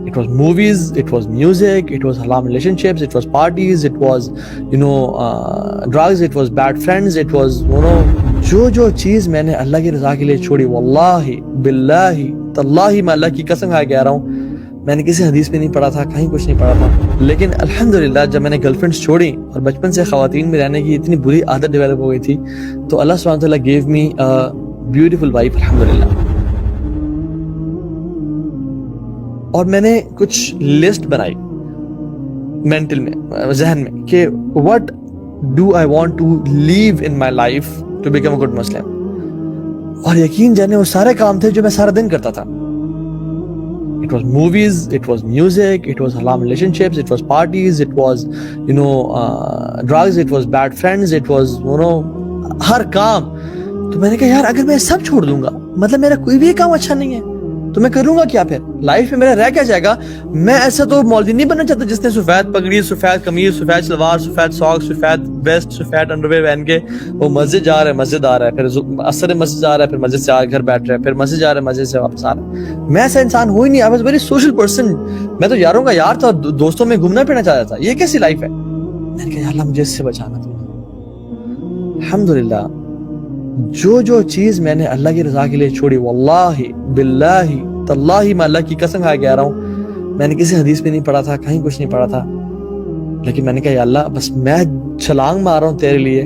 It was movies, it was music, it was haram relationships, it was parties, it was, drugs, it was bad friends, it was, جو چیز میں نے اللہ کی رضا کے لیے چھوڑی, واللہ باللہ تاللہ میں اللہ کی قسم کھا کے کہہ رہا ہوں, میں نے کسی حدیث میں نہیں پڑھا تھا, کہیں کچھ نہیں پڑھا تھا, لیکن الحمدللہ جب میں نے گرل فرینڈس چھوڑی اور بچپن سے خواتین میں رہنے کی اتنی بری عادت ڈیولپ ہو گئی تھی, تو اللہ سبحانہ وتعالیٰ gave me a beautiful wife الحمدللہ. اور میں نے کچھ لسٹ بنائی مینٹل میں, ذہن میں, کہ what do I want to leave in my life to become a good Muslim. اور یقین جانے وہ سارے کام تھے جو میں سارا دن کرتا تھا. It was movies, it was music, it was haram relationships, it was parties, it was, drugs, it was bad friends, it was, ہر کام. تو میں نے کہا یار اگر میں سب چھوڑ دوں گا, مطلب میرا کوئی بھی کام اچھا نہیں ہے, تو میں کروں گا کیا پھر لائف میں, میرا رہ کیا جائے گا. میں ایسا تو مولوی نہیں بننا چاہتا جس نے سفید پگڑی, سفید قمیض, سفید شلوار, سفید ساکس, سفید ویسٹ, سفید انڈرویئر پہن کے وہ مسجد جا رہا ہے, مسجد آ رہا ہے, پھر اثر مسجد جا رہا ہے, پھر مسجد سے آ گھر بیٹھ رہا ہے, پھر مسجد جا رہا ہے, مسجد سے واپس آ رہا ہے. میں ایسا انسان ہوں ہی نہیں. I was very social person. میں تو یاروں کا یار تھا, دوستوں میں گھومنا پھرنا چاہتا تھا. یہ کیسی لائف ہے؟ میں نے کہا یا اللہ مجھے اس سے بچانا. الحمدللہ جو چیز میں نے اللہ کی رضا کے لیے چھوڑی, واللہ باللہ تاللہ میں اللہ کی قسم کھا کے کہہ رہا ہوں, میں نے کسی حدیث میں نہیں پڑھا تھا, کہیں کچھ نہیں پڑھا تھا, لیکن میں نے کہا یا اللہ بس میں چھلانگ مار رہا ہوں تیرے لیے,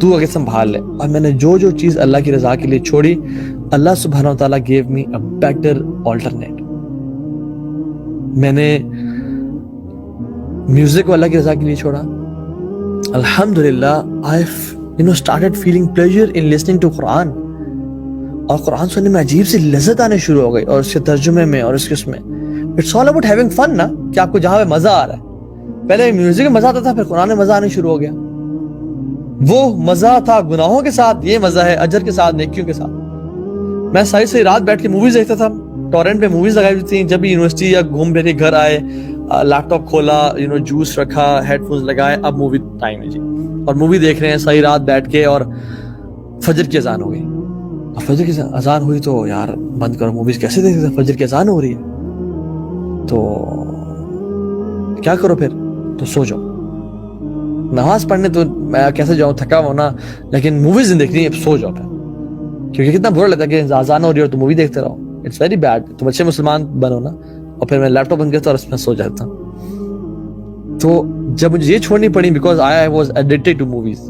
تو اگر سنبھال لے. اور میں نے جو چیز اللہ کی رضا کے لیے چھوڑی, اللہ سبحانہ و تعالیٰ gave me a better alternate. میں نے میوزک کو اللہ کی رضا کے لیے چھوڑا. الحمدللہ I've started feeling pleasure in listening to Quran. اور قرآن سننے میں عجیب سی لذت آنے شروع ہو گئی, اور اس کے ترجمے میں اور اس کے اس میں. It's all about having fun نا, کہ آپ کو جہاں پہ مزہ آ رہا ہے. پہلے میوزک میں مزہ آتا تھا, پھر قرآن میں مزہ آنے شروع ہو گیا. وہ مزہ تھا گناہوں کے ساتھ, یہ مزہ ہے اجر کے ساتھ, نیکیوں کے ساتھ. میں ساری رات بیٹھ کے موویز دیکھتا تھا, ٹورنٹ پہ موویز لگائی ہوئی تھیں. جب بھی یونیورسٹی یا گھوم پھر کے گھر آئے, لیپ ٹاپ کھولا, جوس رکھا, ہیڈ فونز لگائے, اب مووی ٹائم ہے جی, اور مووی دیکھ رہے ہیں ساری رات بیٹھ کے. اور فجر کی اذان ہو گئی, اور فجر کی اذان ہوئی تو یار بند کرو موویز, کیسے دیکھ سکتے, فجر کی اذان ہو رہی ہے, تو کیا کرو پھر, تو سو جاؤ. نماز پڑھنے تو میں کیسے جاؤں, تھکا ہونا, لیکن موویز نہیں دیکھنی, اب سو جاؤ پھر, کیونکہ کتنا برا لگتا ہے کہ اذان ہو رہی ہے اور تو مووی دیکھتے رہو. It's very bad. تو اچھے مسلمان بنو نا. اور پھر میں لیپ ٹاپ بند کرتا اور اس میں سو جاتا. تو جب مجھے یہ چھوڑنی پڑی because I was addicted to movies,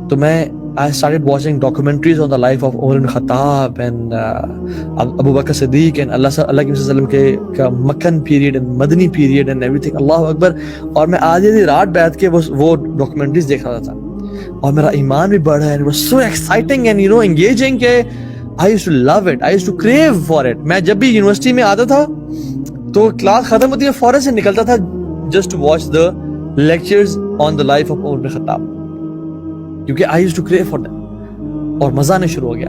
تو میں I started watching documentaries on the life of Umar ibn Khattab and Abu Bakr Siddiq and اللہ کے صلی اللہ علیہ وسلم کے مکن period and Madani period and everything. اللہ اکبر. اور میں آدھی رات بیٹھ کے وہ ڈاکومنٹریز دیکھ رہا تھا, اور میرا ایمان بھی بڑھا ہے. It was so exciting and engaging کہ I used to love it, I used to crave for it. میں جب بھی یونیورسٹی میں آتا تھا تو کلاس ختم ہوتی ہے, فوراً سے نکلتا تھا just to watch the lectures on the life of Umar ibn Khattab, کیونکہ I used to crave for them. اور مزہ آنے شروع ہو گیا.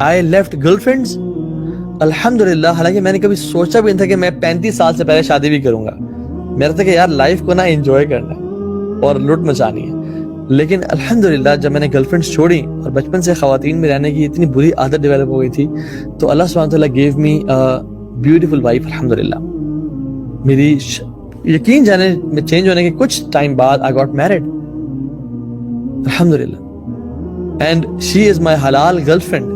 I left girlfriends الحمدللہ, حالانکہ میں نے کبھی سوچا بھی نہیں تھا کہ میں 35 سال سے پہلے شادی بھی کروں گا. میرا تھا کہ یار لائف کو نا انجوائے کرنا ہے اور لٹ مچانی ہے. لیکن الحمدللہ جب میں نے گرل فرینڈس چھوڑی اور بچپن سے خواتین میں رہنے کی اتنی بری عادت ڈیولپ ہو گئی تھی, تو اللہ سبحانہ وتعالیٰ gave me a beautiful wife الحمدللہ. میری یقین جانے میں چینج ہونے کے کچھ ٹائم بعد I got married alhamdulillah, and she is my halal girlfriend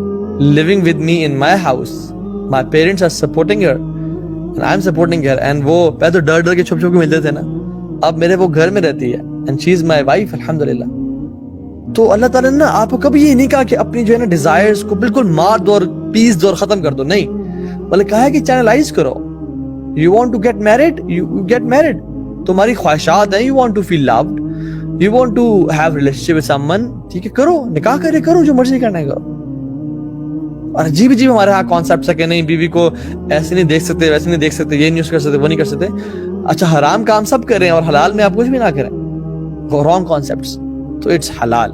living with me in my house. My parents are supporting her and I'm supporting her. And وہ پہلے تو ڈر کے چھپ چھپ کے ملتے تھے نا, اب میرے وہ گھر میں رہتی ہے and she is my wife alhamdulillah. تو اللہ تعالیٰ نے آپ کو کبھی یہ نہیں کہا کہ اپنی جو ہے نا ڈیزائرز کو بالکل مار دو اور پیس دو اور ختم کر دو, نہیں, بلکہ کہا ہے کہ چینلائز کرو. You want to get married, you get married. تمہاری خواہشات ہیں, you want to feel loved, you want to have relationship with someone, ٹھیک ہے کرو, نکاح کرو, جو مرضی کرنا ہے کرو. اور عجیب ہمارے ہاں کانسیپٹس ہے کہ نہیں بیوی کو ایسے نہیں دیکھ سکتے, ویسے نہیں دیکھ سکتے, یہ نہیں کر سکتے, وہ نہیں کر سکتے. اچھا حرام کام سب کریں اور حلال میں آپ کچھ بھی نہ کریں, وہ رانگ کانسیپٹس. تو اٹس حلال.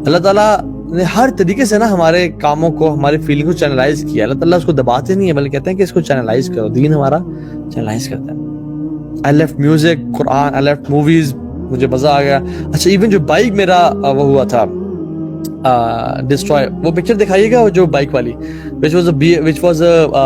اللہ تعالیٰ نے ہر طریقے سے نا ہمارے کاموں کو, ہمارے فیلنگ کو چینلائز کیا. اللہ تعالیٰ اس کو دباتے نہیں ہے, بلکہ کہتے ہیں کہ اس کو چینلائز کرو. دین ہمارا چینلائز کرتا ہے. I left music, Quran, I left movies, مجھے مزہ آ گیا. اچھا ایون جو بائک میرا وہ ہوا تھا ڈسٹروائے, وہ پکچر دکھائیے گا جو بائک والی which was a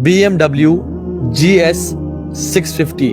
BMW GS 650